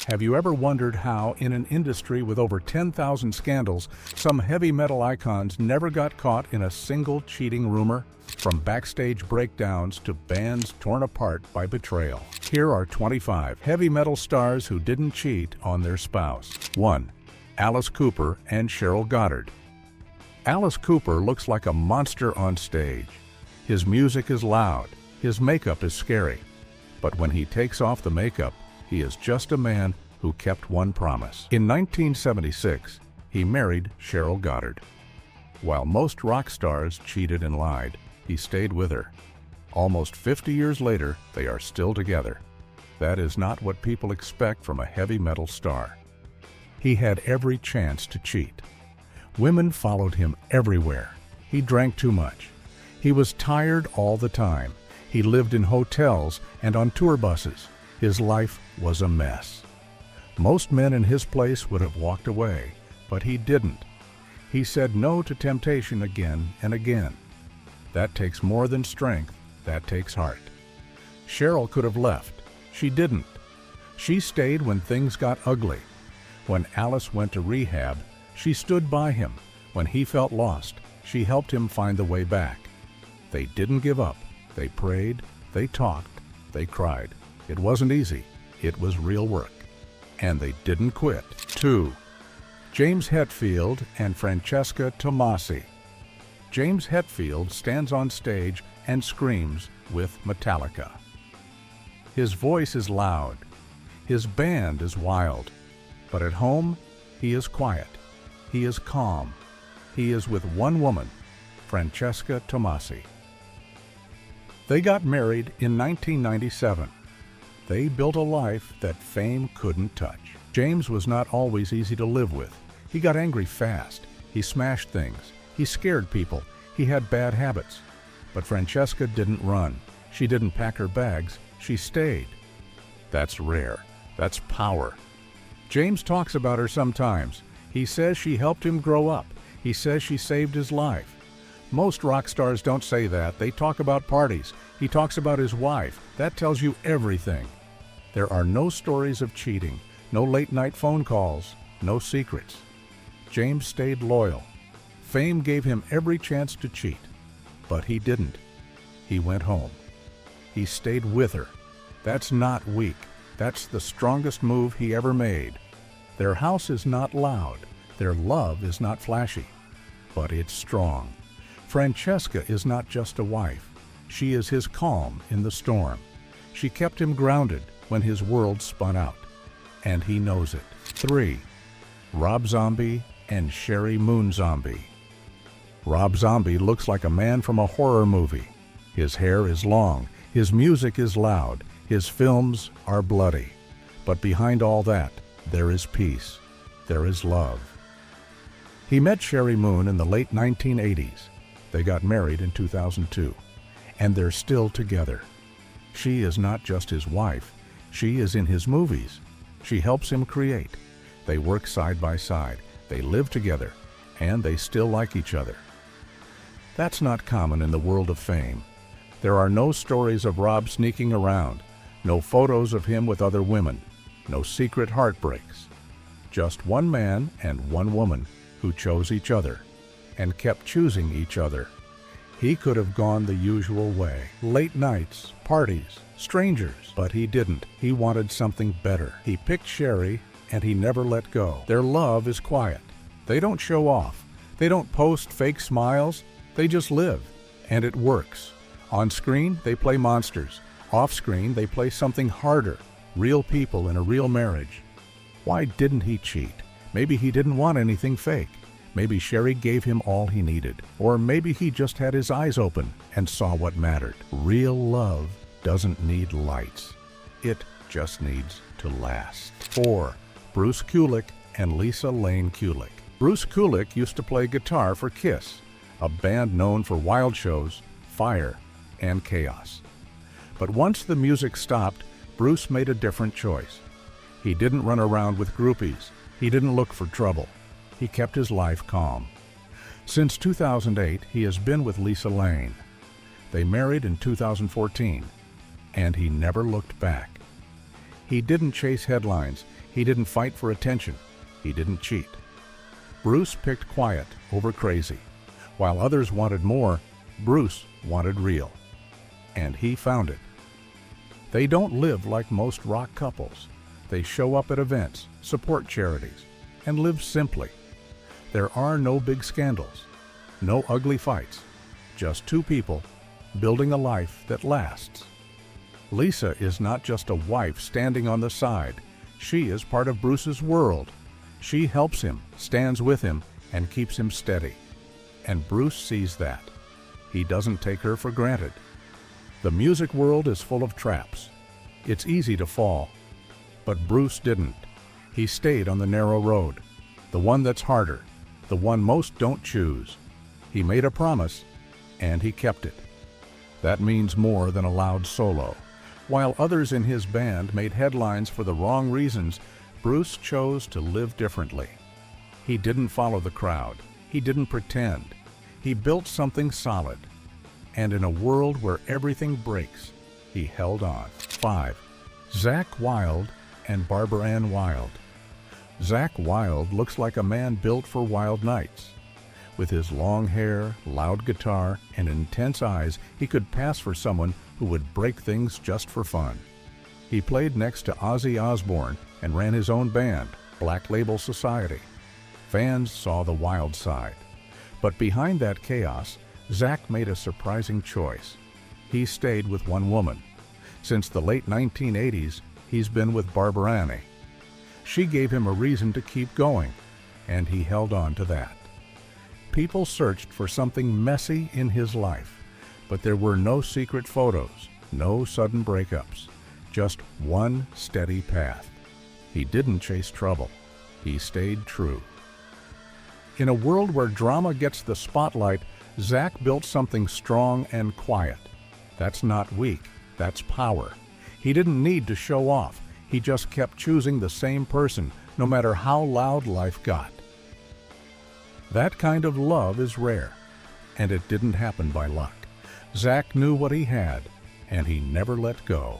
Have you ever wondered how, in an industry with over 10,000 scandals, some heavy metal icons never got caught in a single cheating rumor? From backstage breakdowns to bands torn apart by betrayal. Here are 25 heavy metal stars who didn't cheat on their spouse. 1. Alice Cooper and Cheryl Goddard. Alice Cooper looks like a monster on stage. His music is loud. His makeup is scary. But when he takes off the makeup, he is just a man who kept one promise. In 1976, he married Cheryl Goddard. While most rock stars cheated and lied, he stayed with her. Almost 50 years later, they are still together. That is not what people expect from a heavy metal star. He had every chance to cheat. Women followed him everywhere. He drank too much. He was tired all the time. He lived in hotels and on tour buses. His life was a mess. Most men in his place would have walked away, but he didn't. He said no to temptation again and again. That takes more than strength, that takes heart. Cheryl could have left. She didn't. She stayed when things got ugly. When Alice went to rehab, she stood by him. When he felt lost, she helped him find the way back. They didn't give up. They prayed, they talked, they cried. It wasn't easy. It was real work. And they didn't quit. 2. James Hetfield and Francesca Tomasi. James Hetfield stands on stage and screams with Metallica. His voice is loud. His band is wild. But at home, he is quiet. He is calm. He is with one woman, Francesca Tomasi. They got married in 1997. They built a life that fame couldn't touch. James was not always easy to live with. He got angry fast. He smashed things. He scared people. He had bad habits. But Francesca didn't run. She didn't pack her bags. She stayed. That's rare. That's power. James talks about her sometimes. He says she helped him grow up. He says she saved his life. Most rock stars don't say that. They talk about parties. He talks about his wife. That tells you everything. There are no stories of cheating, no late-night phone calls, no secrets. James stayed loyal. Fame gave him every chance to cheat, but he didn't. He went home. He stayed with her. That's not weak. That's the strongest move he ever made. Their house is not loud. Their love is not flashy, but it's strong. Francesca is not just a wife. She is his calm in the storm. She kept him grounded when his world spun out, and he knows it. 3. Rob Zombie and Sherry Moon Zombie. Rob Zombie looks like a man from a horror movie. His hair is long. His music is loud. His films are bloody. But behind all that, there is peace. There is love. He met Sherry Moon in the late 1980s. They got married in 2002, and they're still together. She is not just his wife. She is in his movies. She helps him create. They work side by side. They live together, and they still like each other. That's not common in the world of fame. There are no stories of Rob sneaking around, no photos of him with other women, no secret heartbreaks. Just one man and one woman who chose each other and kept choosing each other. He could have gone the usual way. Late nights, parties, strangers, but he didn't. He wanted something better. He picked Sherry, and he never let go. Their love is quiet. They don't show off. They don't post fake smiles. They just live, and it works. On screen, they play monsters. Off screen, they play something harder. Real people in a real marriage. Why didn't he cheat? Maybe he didn't want anything fake. Maybe Sherry gave him all he needed. Or maybe he just had his eyes open and saw what mattered. Real love doesn't need lights. It just needs to last. 4. Bruce Kulick and Lisa Lane Kulick. Bruce Kulick used to play guitar for Kiss, a band known for wild shows, fire, and chaos. But once the music stopped, Bruce made a different choice. He didn't run around with groupies. He didn't look for trouble. He kept his life calm. Since 2008, he has been with Lisa Lane. They married in 2014, and he never looked back. He didn't chase headlines. He didn't fight for attention. He didn't cheat. Bruce picked quiet over crazy. While others wanted more, Bruce wanted real. And he found it. They don't live like most rock couples. They show up at events, support charities, and live simply. There are no big scandals, no ugly fights, just two people building a life that lasts. Lisa is not just a wife standing on the side. She is part of Bruce's world. She helps him, stands with him, and keeps him steady. And Bruce sees that. He doesn't take her for granted. The music world is full of traps. It's easy to fall. But Bruce didn't. He stayed on the narrow road, the one that's harder, the one most don't choose. He made a promise, and he kept it. That means more than a loud solo. While others in his band made headlines for the wrong reasons, Bruce chose to live differently. He didn't follow the crowd. He didn't pretend. He built something solid. And in a world where everything breaks, he held on. 5. Zakk Wylde and Barbara Ann Wilde. Zakk Wylde looks like a man built for wild nights. With his long hair, loud guitar, and intense eyes, he could pass for someone who would break things just for fun. He played next to Ozzy Osbourne and ran his own band, Black Label Society. Fans saw the wild side. But behind that chaos, Zakk made a surprising choice. He stayed with one woman. Since the late 1980s, he's been with Barbara Ann. She gave him a reason to keep going, and he held on to that. People searched for something messy in his life, but there were no secret photos, no sudden breakups, just one steady path. He didn't chase trouble. He stayed true. In a world where drama gets the spotlight, Zakk built something strong and quiet. That's not weak, that's power. He didn't need to show off. He just kept choosing the same person, no matter how loud life got. That kind of love is rare, and it didn't happen by luck. Zakk knew what he had, and he never let go.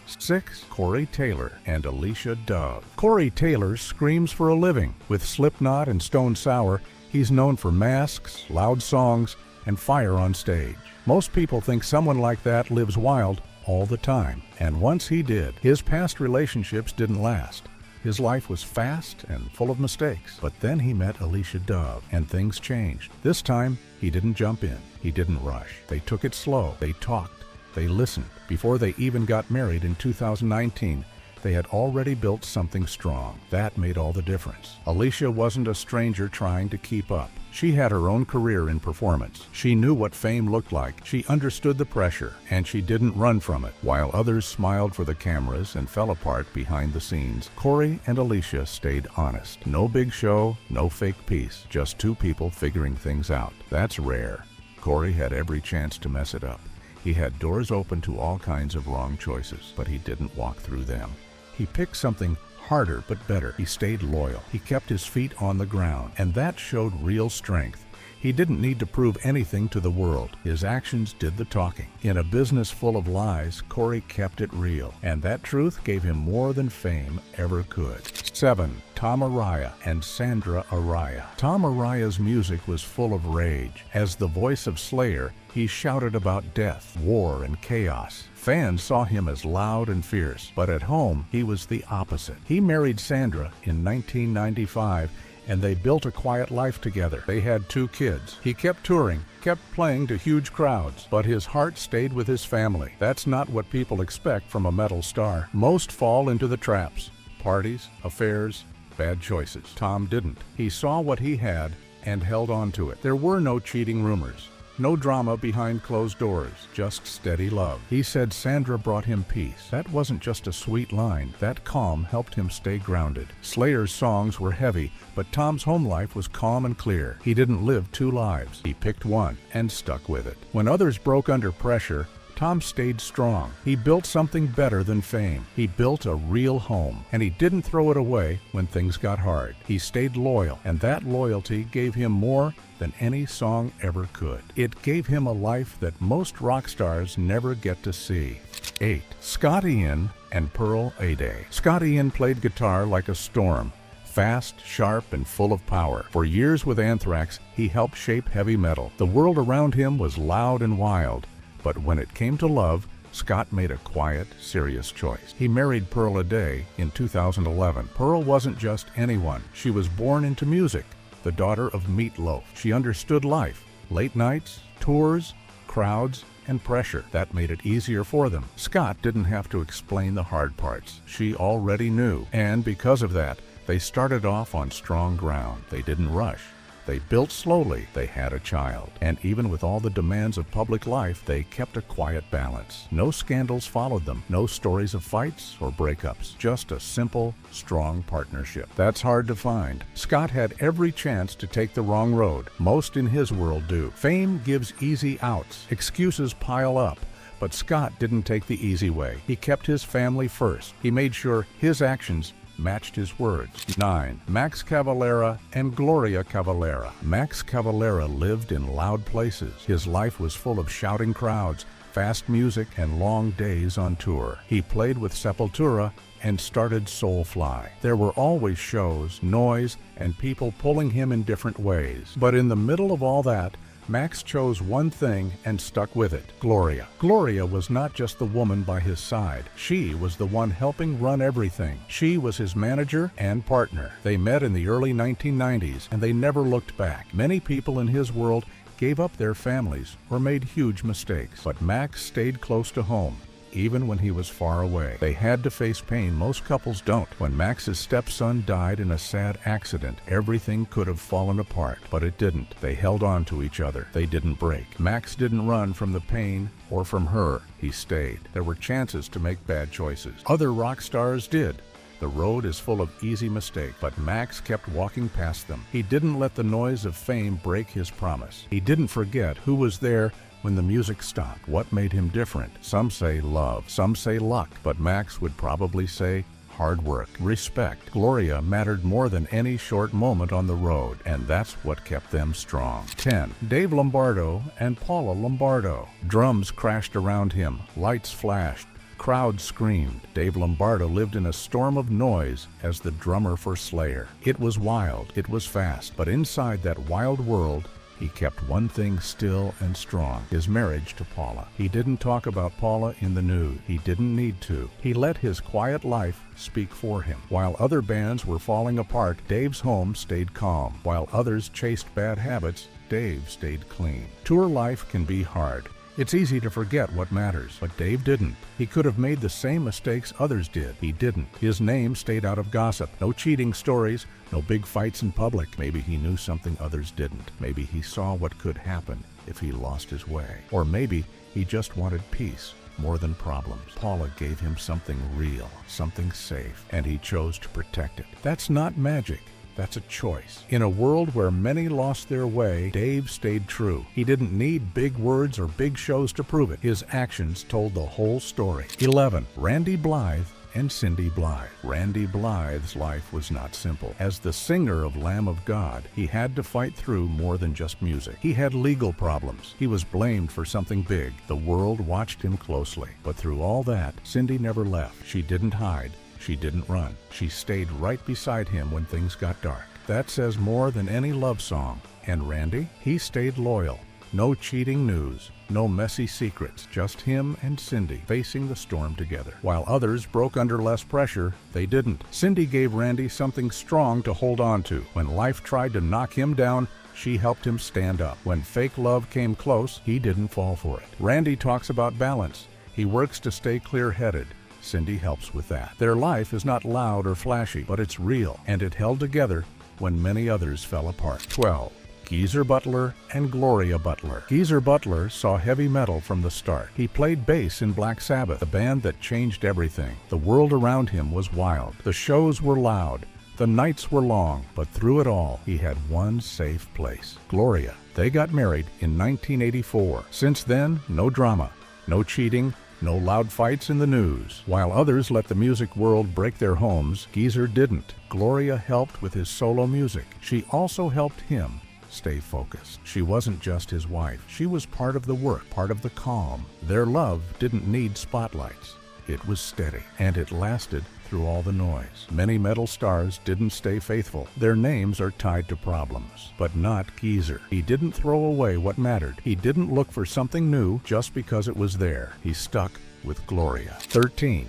6. Corey Taylor and Alicia Dove. Corey Taylor screams for a living. With Slipknot and Stone Sour, he's known for masks, loud songs, and fire on stage. Most people think someone like that lives wild all the time, and once he did, his past relationships didn't last. His life was fast and full of mistakes. But then he met Alicia Dove, and things changed. This time, he didn't jump in. He didn't rush. They took it slow. They talked. They listened. Before they even got married in 2019, they had already built something strong. That made all the difference. Alicia wasn't a stranger trying to keep up. She had her own career in performance. She knew what fame looked like. She understood the pressure, and she didn't run from it. While others smiled for the cameras and fell apart behind the scenes, Corey and Alicia stayed honest. No big show, no fake peace, just two people figuring things out. That's rare. Corey had every chance to mess it up. He had doors open to all kinds of wrong choices, but he didn't walk through them. He picked something harder but better. He stayed loyal. He kept his feet on the ground, and that showed real strength. He didn't need to prove anything to the world. His actions did the talking. In a business full of lies, Corey kept it real, and that truth gave him more than fame ever could. 7. Tom Araya and Sandra Araya. Tom Araya's music was full of rage. As the voice of Slayer, he shouted about death, war, and chaos. Fans saw him as loud and fierce, but at home, he was the opposite. He married Sandra in 1995, and they built a quiet life together. They had 2 kids. He kept touring, kept playing to huge crowds, but his heart stayed with his family. That's not what people expect from a metal star. Most fall into the traps: parties, affairs, bad choices. Tom didn't. He saw what he had and held on to it. There were no cheating rumors. No drama behind closed doors, just steady love. He said Sandra brought him peace. That wasn't just a sweet line. That calm helped him stay grounded. Slayer's songs were heavy, but Tom's home life was calm and clear. He didn't live 2 lives. He picked one and stuck with it. When others broke under pressure, Tom stayed strong. He built something better than fame. He built a real home, and he didn't throw it away when things got hard. He stayed loyal, and that loyalty gave him more than any song ever could. It gave him a life that most rock stars never get to see. 8. Scott Ian and Pearl Aday. Scott Ian played guitar like a storm. Fast, sharp, and full of power. For years with Anthrax, he helped shape heavy metal. The world around him was loud and wild, but when it came to love, Scott made a quiet, serious choice. He married Pearl Aday in 2011. Pearl wasn't just anyone. She was born into music, the daughter of Meat Loaf. She understood life, late nights, tours, crowds, and pressure. That made it easier for them. Scott didn't have to explain the hard parts. She already knew, and because of that, they started off on strong ground. They didn't rush. They built slowly. They had a child. And even with all the demands of public life, they kept a quiet balance. No scandals followed them. No stories of fights or breakups. Just a simple, strong partnership. That's hard to find. Scott had every chance to take the wrong road. Most in his world do. Fame gives easy outs. Excuses pile up. But Scott didn't take the easy way. He kept his family first. He made sure his actions matched his words. 9. Max Cavalera and Gloria Cavalera. Max Cavalera lived in loud places. His life was full of shouting crowds, fast music, and long days on tour. He played with Sepultura and started Soulfly. There were always shows, noise, and people pulling him in different ways. But in the middle of all that, Max chose one thing and stuck with it: Gloria. Gloria was not just the woman by his side. She was the one helping run everything. She was his manager and partner. They met in the early 1990s, and they never looked back. Many people in his world gave up their families or made huge mistakes, but Max stayed close to home. Even when he was far away. They had to face pain most couples don't. When Max's stepson died in a sad accident, everything could have fallen apart, but it didn't. They held on to each other. They didn't break. Max didn't run from the pain or from her. He stayed. There were chances to make bad choices. Other rock stars did. The road is full of easy mistakes, but Max kept walking past them. He didn't let the noise of fame break his promise. He didn't forget who was there when the music stopped. What made him different? Some say love, some say luck, but Max would probably say hard work, respect. Gloria mattered more than any short moment on the road, and that's what kept them strong. 10. Dave Lombardo and Paula Lombardo. Drums crashed around him, lights flashed, crowds screamed. Dave Lombardo lived in a storm of noise as the drummer for Slayer. It was wild, it was fast, but inside that wild world, he kept one thing still and strong: his marriage to Paula. He didn't talk about Paula in the news. He didn't need to. He let his quiet life speak for him. While other bands were falling apart, Dave's home stayed calm. While others chased bad habits, Dave stayed clean. Tour life can be hard. It's easy to forget what matters, but Dave didn't. He could have made the same mistakes others did. He didn't. His name stayed out of gossip. No cheating stories, no big fights in public. Maybe he knew something others didn't. Maybe he saw what could happen if he lost his way. Or maybe he just wanted peace more than problems. Paula gave him something real, something safe, and he chose to protect it. That's not magic. That's a choice. In a world where many lost their way, Dave stayed true. He didn't need big words or big shows to prove it. His actions told the whole story. 11. Randy Blythe and Cindy Blythe. Randy Blythe's life was not simple. As the singer of Lamb of God, he had to fight through more than just music. He had legal problems. He was blamed for something big. The world watched him closely. But through all that, Cindy never left. She didn't hide. She didn't run. She stayed right beside him when things got dark. That says more than any love song. And Randy? He stayed loyal. No cheating news, no messy secrets, just him and Cindy facing the storm together. While others broke under less pressure, they didn't. Cindy gave Randy something strong to hold on to. When life tried to knock him down, she helped him stand up. When fake love came close, he didn't fall for it. Randy talks about balance. He works to stay clear-headed. Cindy helps with that. Their life is not loud or flashy, but it's real, and it held together when many others fell apart. 12. Geezer Butler and Gloria Butler. Geezer Butler saw heavy metal from the start. He played bass in Black Sabbath, a band that changed everything. The world around him was wild. The shows were loud. The nights were long, but through it all, he had one safe place: Gloria. They got married in 1984. Since then, no drama. No cheating, no loud fights in the news. While others let the music world break their homes, Geezer didn't. Gloria helped with his solo music. She also helped him stay focused. She wasn't just his wife. She was part of the work, part of the calm. Their love didn't need spotlights. It was steady, and it lasted through all the noise. Many metal stars didn't stay faithful. Their names are tied to problems, but not Geezer. He didn't throw away what mattered. He didn't look for something new just because it was there. He stuck with Gloria. 13.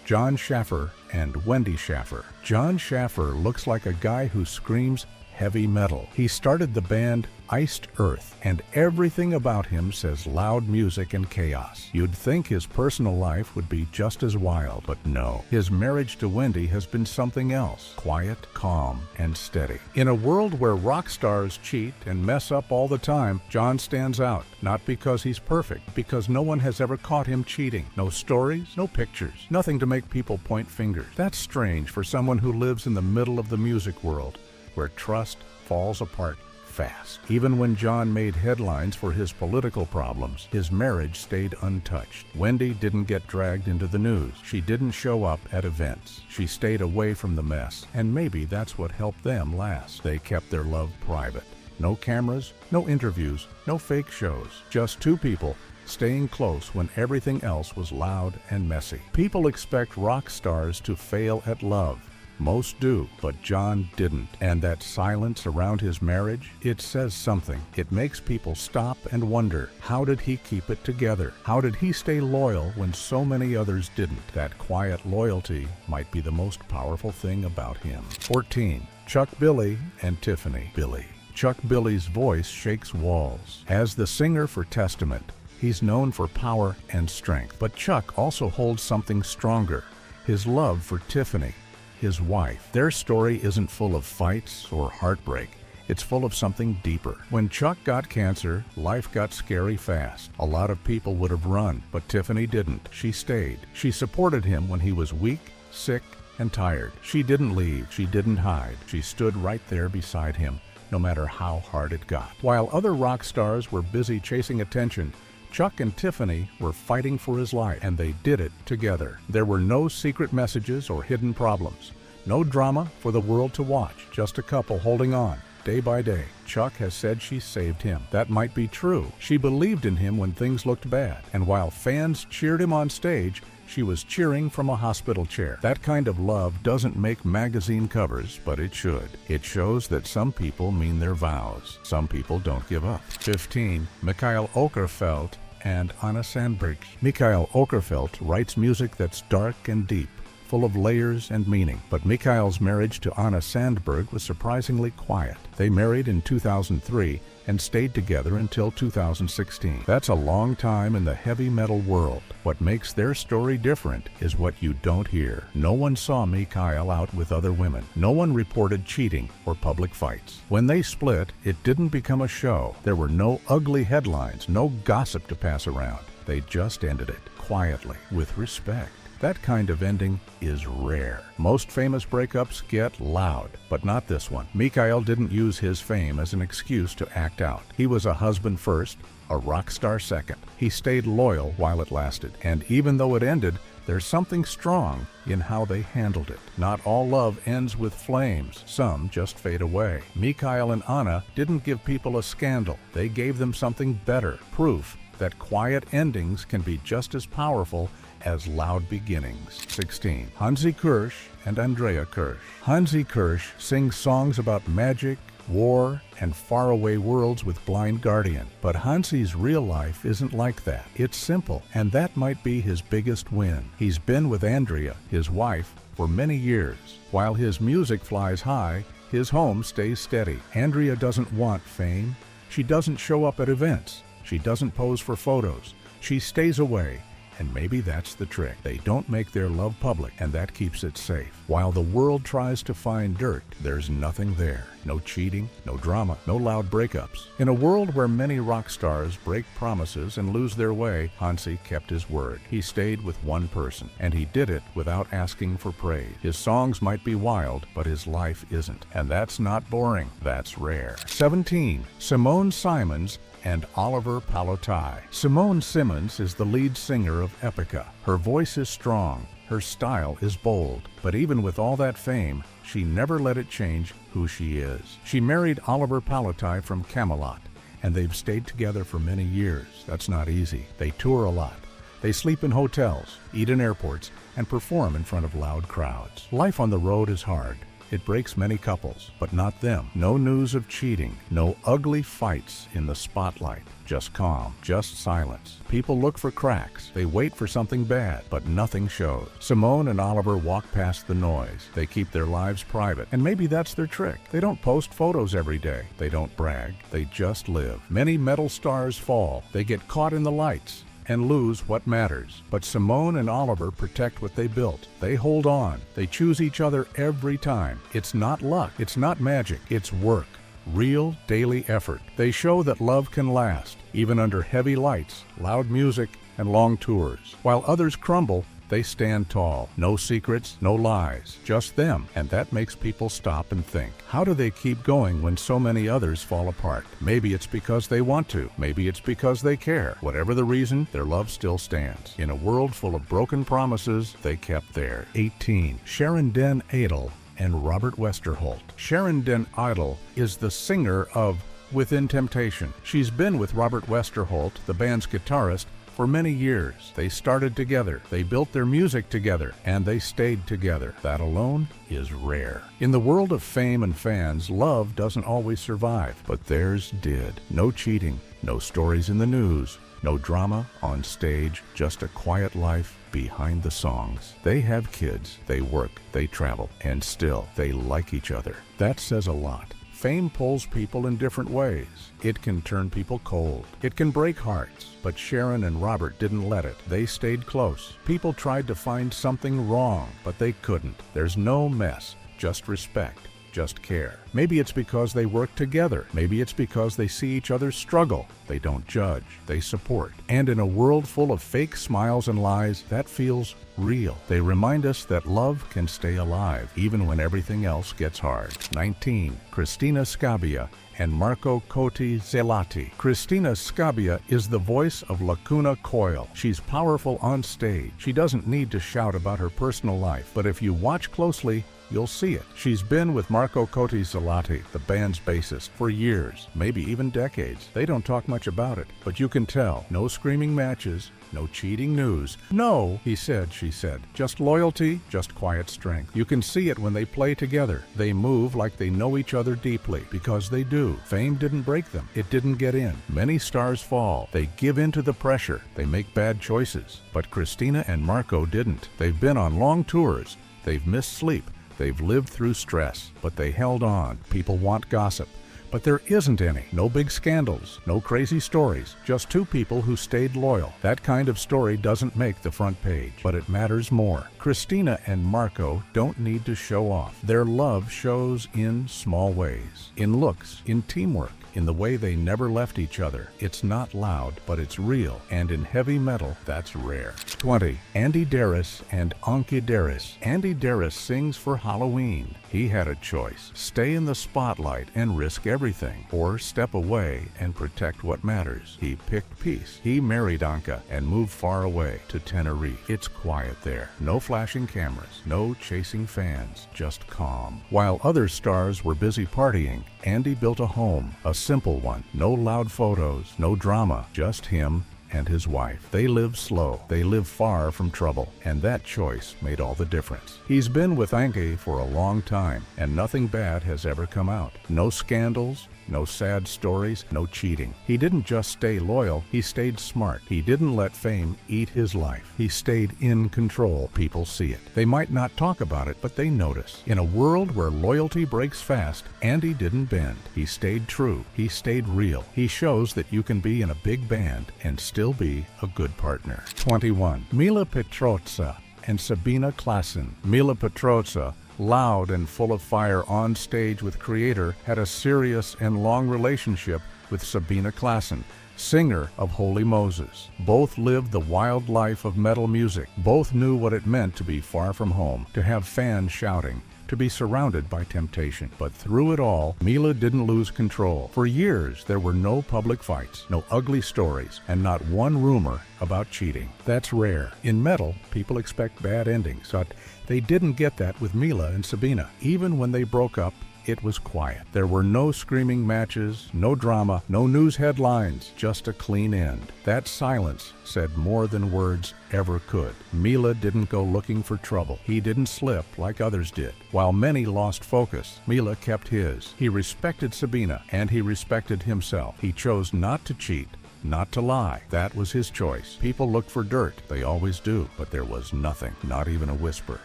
John Schaffer and Wendy Schaffer. John Schaffer looks like a guy who screams heavy metal. He started the band Iced Earth, and everything about him says loud music and chaos. You'd think his personal life would be just as wild, but no. His marriage to Wendy has been something else. Quiet, calm, and steady. In a world where rock stars cheat and mess up all the time, John stands out. Not because he's perfect, because no one has ever caught him cheating. No stories, no pictures, nothing to make people point fingers. That's strange for someone who lives in the middle of the music world, where trust falls apart fast. Even when John made headlines for his political problems, his marriage stayed untouched. Wendy didn't get dragged into the news. She didn't show up at events. She stayed away from the mess, and maybe that's what helped them last. They kept their love private. No cameras, no interviews, no fake shows. Just two people staying close when everything else was loud and messy. People expect rock stars to fail at love. Most do, but John didn't. And that silence around his marriage, it says something. It makes people stop and wonder, how did he keep it together? How did he stay loyal when so many others didn't? That quiet loyalty might be the most powerful thing about him. 14. Chuck Billy and Tiffany Billy. Chuck Billy's voice shakes walls. As the singer for Testament, he's known for power and strength. But Chuck also holds something stronger, his love for Tiffany, his wife. Their story isn't full of fights or heartbreak. It's full of something deeper. When Chuck got cancer, life got scary fast. A lot of people would have run, but Tiffany didn't. She stayed. She supported him when he was weak, sick, and tired. She didn't leave. She didn't hide. She stood right there beside him, no matter how hard it got. While other rock stars were busy chasing attention, Chuck and Tiffany were fighting for his life, and they did it together. There were no secret messages or hidden problems. No drama for the world to watch, just a couple holding on, day by day. Chuck has said she saved him. That might be true. She believed in him when things looked bad, and while fans cheered him on stage, she was cheering from a hospital chair. That kind of love doesn't make magazine covers, but it should. It shows that some people mean their vows. Some people don't give up. 15. Mikhail Okerfeldt and Anna Sandberg. Mikhail Okerfeldt writes music that's dark and deep, full of layers and meaning. But Mikhail's marriage to Anna Sandberg was surprisingly quiet. They married in 2003 and stayed together until 2016. That's a long time in the heavy metal world. What makes their story different is what you don't hear. No one saw Mikhail out with other women. No one reported cheating or public fights. When they split, it didn't become a show. There were no ugly headlines, no gossip to pass around. They just ended it quietly, with respect. That kind of ending is rare. Most famous breakups get loud, but not this one. Mikhail didn't use his fame as an excuse to act out. He was a husband first, a rock star second. He stayed loyal while it lasted. And even though it ended, there's something strong in how they handled it. Not all love ends with flames. Some just fade away. Mikhail and Anna didn't give people a scandal. They gave them something better. Proof that quiet endings can be just as powerful as loud beginnings. 16. Hansi Kirsch and Andrea Kirsch. Hansi Kirsch sings songs about magic, war, and faraway worlds with Blind Guardian. But Hansi's real life isn't like that. It's simple, and that might be his biggest win. He's been with Andrea, his wife, for many years. While his music flies high, his home stays steady. Andrea doesn't want fame. She doesn't show up at events. She doesn't pose for photos. She stays away. And maybe that's the trick. They don't make their love public, and that keeps it safe. While the world tries to find dirt, there's nothing there. No cheating, no drama, no loud breakups. In a world where many rock stars break promises and lose their way, Hansi kept his word. He stayed with one person, and he did it without asking for praise. His songs might be wild, but his life isn't. And that's not boring. That's rare. 17. Simone Simons and Oliver Palotai. Simone Simmons is the lead singer of Epica. Her voice is strong, her style is bold, but even with all that fame, she never let it change who she is. She married Oliver Palotai from Camelot, and they've stayed together for many years. That's not easy. They tour a lot. They sleep in hotels, eat in airports, and perform in front of loud crowds. Life on the road is hard. It breaks many couples, but not them. No news of cheating, no ugly fights in the spotlight. Just calm, just silence. People look for cracks. They wait for something bad, but nothing shows. Simone and Oliver walk past the noise. They keep their lives private, and maybe that's their trick. They don't post photos every day. They don't brag. They just live. Many metal stars fall. They get caught in the lights and lose what matters. But Simone and Oliver protect what they built. They hold on. They choose each other every time. It's not luck. It's not magic. It's work. Real daily effort. They show that love can last, even under heavy lights, loud music, and long tours. While others crumble, they stand tall. No secrets, no lies, just them. And that makes people stop and think, how do they keep going when so many others fall apart? Maybe it's because they want to. Maybe it's because they care. Whatever the reason, their love still stands. In a world full of broken promises, they kept theirs. 18. Sharon Den Adel and Robert Westerholt. Sharon Den Adel is the singer of Within Temptation. She's been with Robert Westerholt, the band's guitarist, for many years. They started together, they built their music together, and they stayed together. That alone is rare. In the world of fame and fans, love doesn't always survive, but theirs did. No cheating, no stories in the news, no drama on stage, just a quiet life behind the songs. They have kids, they work, they travel, and still they like each other. That says a lot. Fame pulls people in different ways. It can turn people cold. It can break hearts. But Sharon and Robert didn't let it. They stayed close. People tried to find something wrong, but they couldn't. There's no mess, just respect, just care. Maybe it's because they work together. Maybe it's because they see each other struggle. They don't judge, they support. And in a world full of fake smiles and lies, that feels real. They remind us that love can stay alive, even when everything else gets hard. 19. Christina Scabbia and Marco Cotti Zelati. Christina Scabbia is the voice of Lacuna Coil. She's powerful on stage. She doesn't need to shout about her personal life, but if you watch closely, you'll see it. She's been with Marco Cotti Zelati, the band's bassist, for years, maybe even decades. They don't talk much about it, but you can tell. No screaming matches, no cheating news. No, he said, she said. Just loyalty, just quiet strength. You can see it when they play together. They move like they know each other deeply, because they do. Fame didn't break them. It didn't get in. Many stars fall. They give in to the pressure. They make bad choices. But Christina and Marco didn't. They've been on long tours. They've missed sleep. They've lived through stress, but they held on. People want gossip, but there isn't any. No big scandals, no crazy stories, just two people who stayed loyal. That kind of story doesn't make the front page, but it matters more. Christina and Marco don't need to show off. Their love shows in small ways, in looks, in teamwork, in the way they never left each other. It's not loud, but it's real, and in heavy metal, that's rare. 20. Andy Darris and Anki Darris. Andy Darris sings for Halloween. He had a choice: stay in the spotlight and risk everything, or step away and protect what matters. He picked peace. He married Anka and moved far away to Tenerife. It's quiet there. No flashing cameras, no chasing fans, just calm. While other stars were busy partying, Andy built a home, a simple one. No loud photos, no drama, just him and his wife. They live slow. They live far from trouble, and that choice made all the difference. He's been with Anke for a long time, and nothing bad has ever come out. No scandals, no sad stories, no cheating. He didn't just stay loyal, he stayed smart. He didn't let fame eat his life. He stayed in control. People see it. They might not talk about it, but they notice. In a world where loyalty breaks fast, Andy didn't bend. He stayed true. He stayed real. He shows that you can be in a big band and still be a good partner. 21. Mila Petrozza and Sabina Klassen. Mila Petrozza, loud and full of fire on stage with Creator, had a serious and long relationship with Sabina Klassen, singer of Holy Moses. Both lived the wild life of metal music. Both knew what it meant to be far from home, to have fans shouting, to be surrounded by temptation. But through it all, Mila didn't lose control. For years, there were no public fights, no ugly stories, and not one rumor about cheating. That's rare. In metal, people expect bad endings, but they didn't get that with Mila and Sabina. Even when they broke up, it was quiet. There were no screaming matches, no drama, no news headlines, just a clean end. That silence said more than words ever could. Mila didn't go looking for trouble. He didn't slip like others did. While many lost focus, Mila kept his. He respected Sabina, and he respected himself. He chose not to cheat, not to lie. That was his choice. People look for dirt. They always do. But there was nothing, not even a whisper.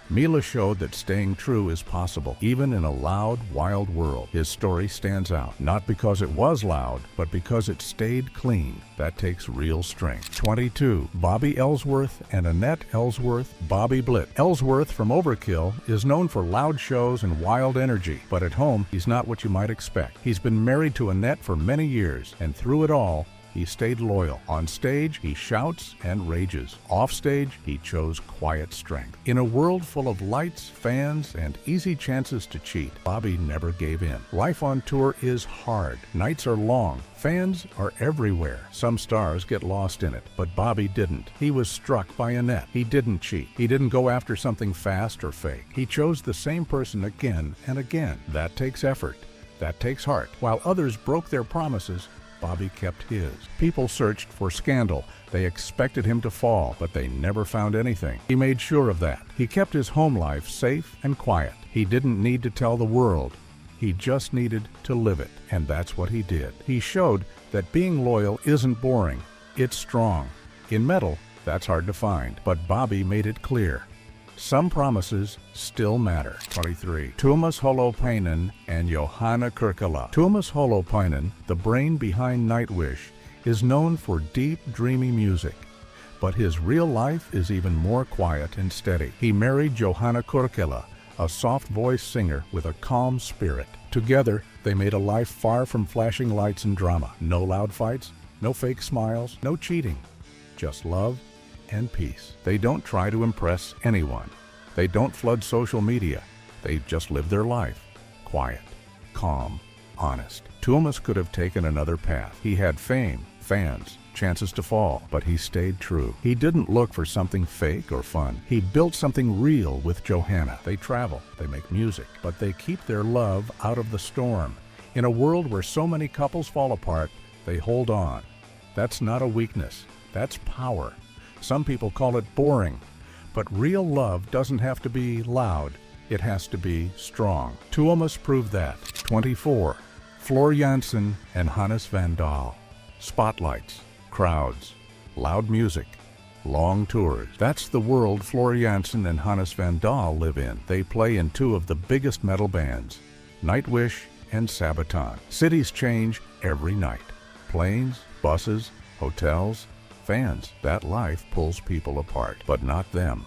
Mila showed that staying true is possible, even in a loud, wild world. His story stands out, not because it was loud, but because it stayed clean. That takes real strength. 22. Bobby Ellsworth and Annette Ellsworth, Bobby Blitt. Ellsworth from Overkill is known for loud shows and wild energy, but at home, he's not what you might expect. He's been married to Annette for many years, and through it all, he stayed loyal. On stage, he shouts and rages. Off stage, he chose quiet strength. In a world full of lights, fans, and easy chances to cheat, Bobby never gave in. Life on tour is hard. Nights are long. Fans are everywhere. Some stars get lost in it, but Bobby didn't. He was struck by Annette. He didn't cheat. He didn't go after something fast or fake. He chose the same person again and again. That takes effort. That takes heart. While others broke their promises, Bobby kept his. People searched for scandal. They expected him to fall, but they never found anything. He made sure of that. He kept his home life safe and quiet. He didn't need to tell the world. He just needed to live it, and that's what he did. He showed that being loyal isn't boring. It's strong. In metal, that's hard to find, but Bobby made it clear. Some promises still matter. 23. Tuomas Holopainen and Johanna Kurkila. Tuomas Holopainen, the brain behind Nightwish, is known for deep, dreamy music. But his real life is even more quiet and steady. He married Johanna Kurkila, a soft-voiced singer with a calm spirit. Together, they made a life far from flashing lights and drama. No loud fights, no fake smiles, no cheating. Just love and peace. They don't try to impress anyone. They don't flood social media. They just live their life. Quiet, calm, honest. Tuomas could have taken another path. He had fame, fans, chances to fall, but he stayed true. He didn't look for something fake or fun. He built something real with Johanna. They travel, they make music, but they keep their love out of the storm. In a world where so many couples fall apart, they hold on. That's not a weakness. That's power. Some people call it boring, but real love doesn't have to be loud. It has to be strong. Tuomas proved that. 24. Floor Jansen and Hannes Van Dahl. Spotlights, crowds, loud music, long tours. That's the world Floor Jansen and Hannes Van Dahl live in. They play in two of the biggest metal bands, Nightwish and Sabaton. Cities change every night. Planes, buses, hotels, fans. That life pulls people apart, but not them.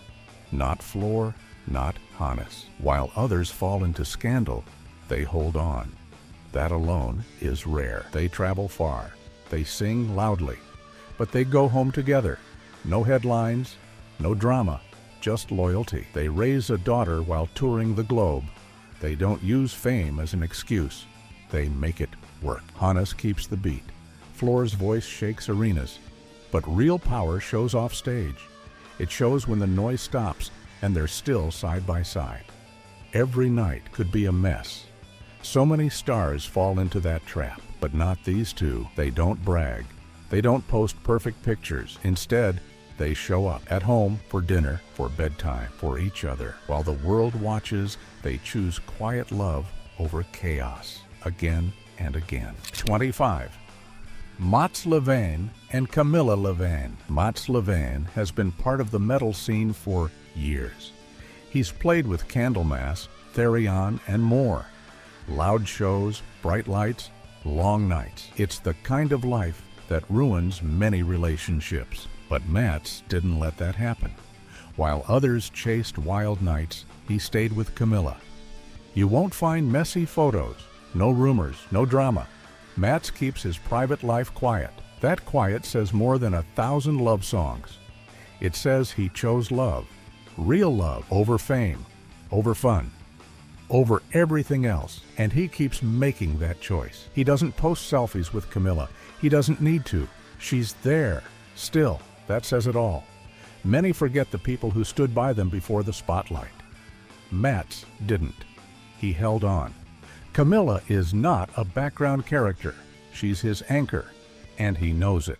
Not Floor, not Hannes. While others fall into scandal, they hold on. That alone is rare. They travel far. They sing loudly, but they go home together. No headlines, no drama, just loyalty. They raise a daughter while touring the globe. They don't use fame as an excuse. They make it work. Hannes keeps the beat. Floor's voice shakes arenas. But real power shows off stage. It shows when the noise stops and they're still side by side. Every night could be a mess. So many stars fall into that trap, but not these two. They don't brag. They don't post perfect pictures. Instead, they show up at home, for dinner, for bedtime, for each other. While the world watches, they choose quiet love over chaos, again and again. 25. Mats Levane and Camilla Levane. Mats Levane has been part of the metal scene for years. He's played with Candlemass, Therion, and more. Loud shows, bright lights, long nights. It's the kind of life that ruins many relationships. But Mats didn't let that happen. While others chased wild nights, he stayed with Camilla. You won't find messy photos, no rumors, no drama. Mats keeps his private life quiet. That quiet says more than 1,000 love songs. It says he chose love, real love, over fame, over fun. over everything else, and he keeps making that choice. He doesn't post selfies with Camilla. He doesn't need to. She's there. Still, that says it all. Many forget the people who stood by them before the spotlight. Matt's didn't. He held on. Camilla is not a background character. She's his anchor, and he knows it.